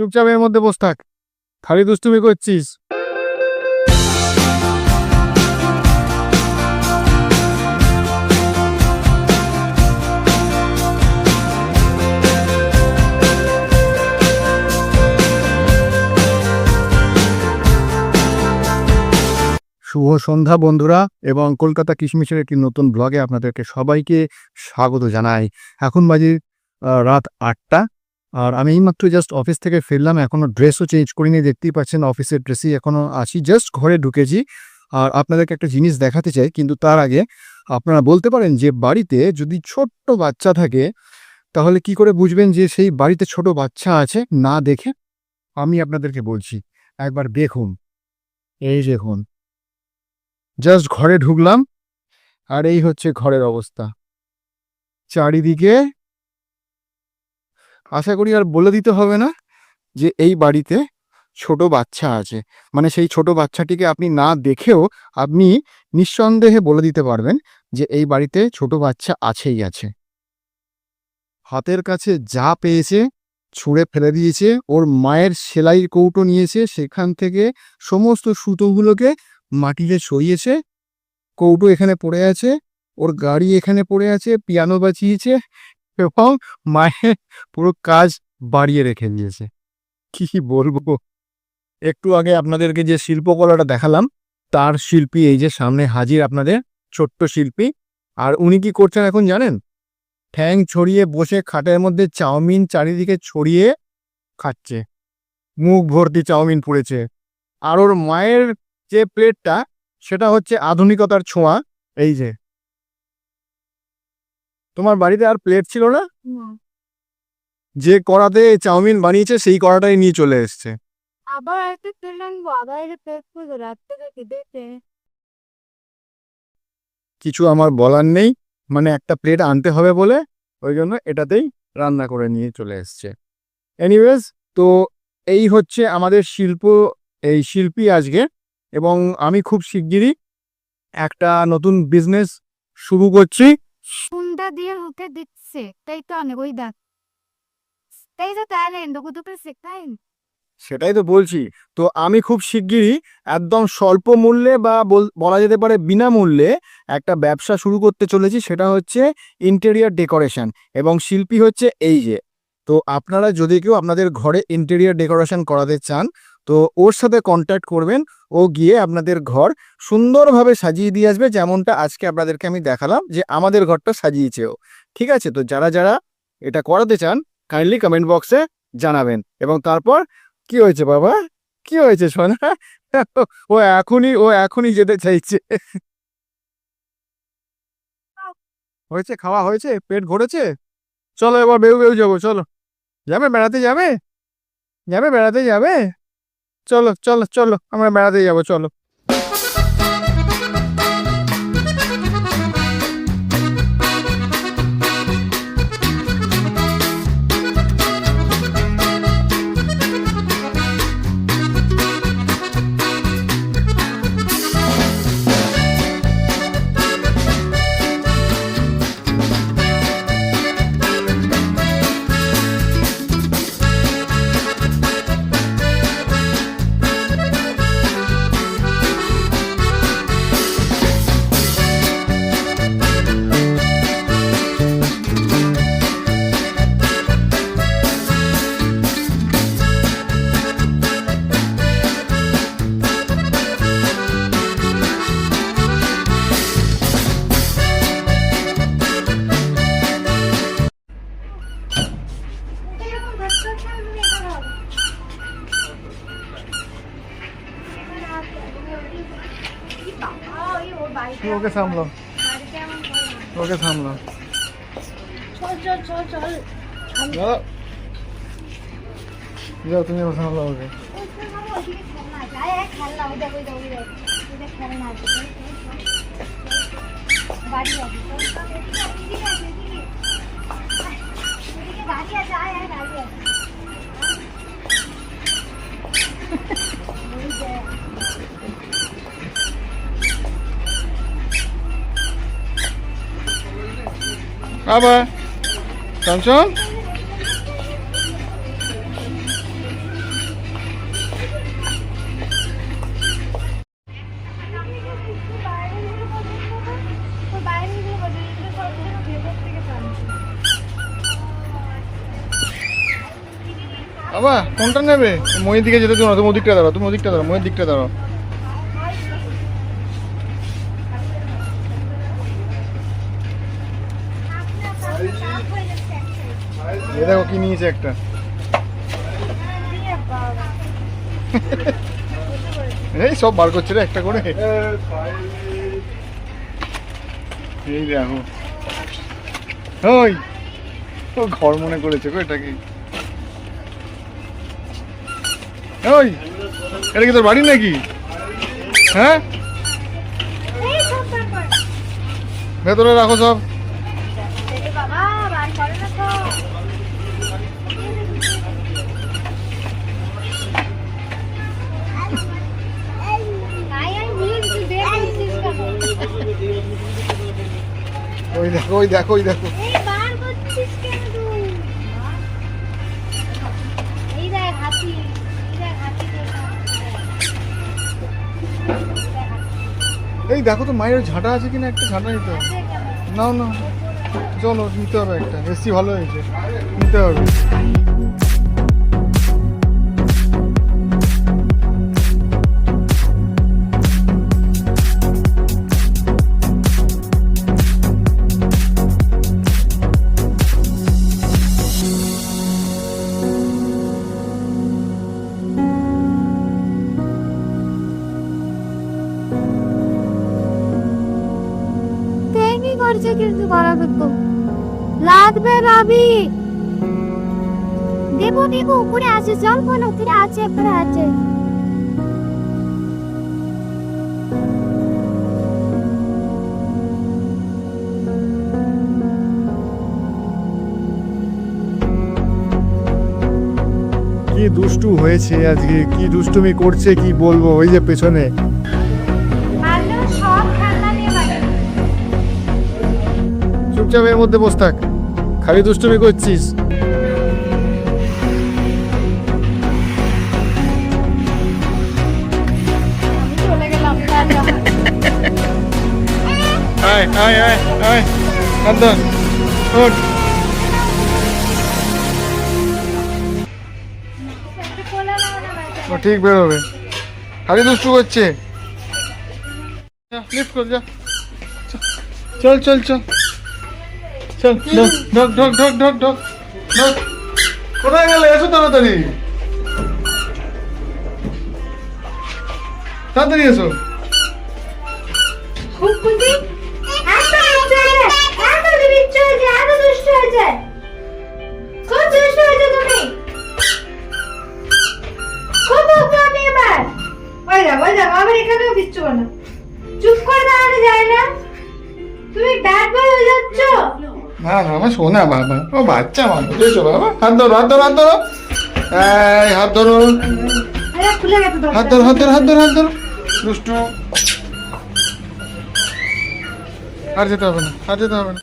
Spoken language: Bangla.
চুপচাপ এর মধ্যে বস থাক, খালি দুষ্টুমি করছিস। শুভ সন্ধ্যা বন্ধুরা, এবং কলকাতা কিশমিশের একটি নতুন ব্লগে আপনাদেরকে সবাইকে স্বাগত জানাই। এখন বাজে রাত 8টা, আর আমি এইমাত্র জাস্ট অফিস থেকে ফিরলাম। এখনও ড্রেসও চেঞ্জ করিনি, দেখতেই পাচ্ছেন অফিসের ড্রেসেই এখনও আছি। জাস্ট ঘরে ঢুকেছি, আর আপনাদেরকে একটা জিনিস দেখাতে চাই। কিন্তু তার আগে আপনারা বলতে পারেন যে বাড়িতে যদি ছোট্ট বাচ্চা থাকে তাহলে কি করে বুঝবেন যে সেই বাড়িতে ছোট বাচ্চা আছে না দেখে? আমি আপনাদেরকে বলছি, একবার দেখুন। এই দেখুন, জাস্ট ঘরে ঢুকলাম আর এই হচ্ছে ঘরের অবস্থা। চারিদিকে আশা করি আর বলে দিতে হবে না যে এই বাড়িতে ছোট বাচ্চা আছে। মানে সেই ছোট বাচ্চাটিকে আপনি না দেখেও আপনি নিঃসন্দেহে বলে দিতে পারবেন যে এই বাড়িতে ছোট বাচ্চা আছেই আছে। হাতের কাছে যা পেয়েছে ছুঁড়ে ফেলে দিয়েছে। ওর মায়ের সেলাই কৌটো নিয়েছে, সেখান থেকে সমস্ত সুতোগুলোকে মাটিতে সরিয়েছে। কৌটো এখানে পড়ে আছে, ওর গাড়ি এখানে পড়ে আছে, পিয়ানো বাজিয়েছে এবং মায়ের পুরো কাজ বাড়িয়ে রেখে দিয়েছে। কি বলবো, একটু আগে আপনাদেরকে যে শিল্পকলাটা দেখালাম তার শিল্পী এই যে সামনে হাজির, আপনাদের ছোট্ট শিল্পী। আর উনি কি করছেন এখন জানেন? ঠ্যাং ছড়িয়ে বসে খাটের মধ্যে চাউমিন চারিদিকে ছড়িয়ে খাচ্ছে, মুখ ভর্তি চাউমিন পড়েছে। আর ওর মায়ের যে প্লেটটা সেটা হচ্ছে আধুনিকতার ছোঁয়া। এই যে তোমার বাড়িতে আর প্লেট ছিল না, যে কড়াতে চাউমিন বানিয়েছে সেই কড়াটাই নিয়ে চলে এসছে। কিছু আমার বলার নেই, মানে একটা প্লেট আনতে হবে বলে ওই জন্য এটাতেই রান্না করে নিয়ে চলে এসছে। এনিওয়েজ, তো এই হচ্ছে আমাদের এই শিল্পী আজকে। এবং আমি খুব শিগগিরই একটা নতুন বিজনেস শুরু করছি। সুন্দর দিয়ে মুখে দিচ্ছে তাই তো অনেক ওই দেখ তাই তো তাহলে দুপুরে শেখাই। সেটাই তো বলছি। তো আমি খুব শিগগিরই একদম স্বল্প মূল্যে বা বলা যেতে পারে বিনামূল্যে একটা ব্যবসা শুরু করতে চলেছি। সেটা হচ্ছে ইন্টেরিয়ার ডেকোরেশন, এবং শিল্পী হচ্ছে এই যে। তো আপনারা যদি কেউ আপনাদের ঘরে ইন্টেরিয়ার ডেকোরেশন করাতে চান তো ওর সাথে কন্ট্যাক্ট করবেন। ও গিয়ে আপনাদের ঘর সুন্দরভাবে সাজিয়ে দিয়ে আসবে, যেমনটা আজকে আপনাদেরকে আমি দেখালাম যে আমাদের ঘরটা সাজিয়েছে ও। ঠিক আছে, তো যারা যারা এটা করাতে চান কাইন্ডলি কমেন্ট বক্সে জানাবেন। এবং তারপর কি হয়েছে বাবা, কি হয়েছে সোনা? ও এখনই যেতে চাইছে। হয়েছে, খাওয়া হয়েছে, পেট ভরেছে, চলো এবার বেউ বেউ যাবো। চলো, যাবে বেড়াতে, যাবে যাবে বেড়াতে যাবে, চলো চলো চলো আমরা বেড়াতে যাবো, চলো। ওকে সামলো, ওকে সামলো। যাও তুমি ওকে সামলো, ওকে। আবার চঞ্চল বাবা কোনটা নেবে? ময়ের দিকে যেতে দিও না, তুমি ওদিকটা দাঁড়াও, তুমি ওদিকটা দাঁড়াও, ময়ের দিকটা দাঁড়াও। এ দেখো কি নিয়েছে একটা। এই সব বার করছে রে একটা করে। এই দেখো, ওই ও ঘর মনে করেছে গো এটাকে। ওই এটা কি তোর বাড়ি নাকি? হ্যাঁ, ভেতরে রাখো সব। বাবা বার করে না তো। ওই দেখো, ওই দেখো, ওই দেখো। এই বার করছিস কেন তুই? এই দেখ হাতি, এই দেখ হাতি দেখা। এই দেখো তো মায়ের ঝাঁটা আছে কিনা, একটা ঝাঁটা নিতে হবে। নাও না, চলো নিতে হবে একটা, এসি ভালো হয়েছে, নিতে হবে। কি করছে কিন্তু করা কিন্তু লাগবে রাবি। দেবো দেবো, উপরে আছে, জল কোন উপরে আছে, উপরে আছে। কি দুষ্টু হয়েছে আজকে, কি দুষ্টুমি করছে কি বলবো। ওই যে পেছনে ভালো সব ঠান্ডা নিয়ে বাড়ি। চুপচাপ এর মধ্যে বসে থাক, খালি দুষ্টুমি করছিস। আমি চলে গেলাম। আয় আয় আয় আয়, কান্দন ওঠ। ও ঠিক বেরোবে, খালি দুষ্টু করছে। লিফট কর, যা চল চল চল চল, ঢক ঢক ঢক ঢক ঢক ঢক। কোথায় গেলে? এসো তাড়াতাড়ি, তাড়াতাড়ি এসো। খুব খুশি, এত দুষ্ট হয়েছে, এত বিচ্ছু হয়েছে, এত দুষ্ট হয়েছে, খুব দুষ্ট হয়েছে তুমি। খুব বকবি এবার। ওই দেখো আবার এখানেও বিচ্ছু বানা। চুপ করে দাঁড়ানো যায় না? তুমি ব্যাড বয় হয়ে যাচ্ছ। না না, আমার শোনা বাবা, ও বাচ্চা মানুষ। এসো বাবা, হাত ধরো, হাত ধরো, হাত ধরো, এই হাত ধরো, আরে খুলে গেছে তো। হাত ধরো, হাত ধরো, হাত ধরো, হাত ধরো। দুষ্টু, আর যেতে হবে না, আর যেতে হবে না।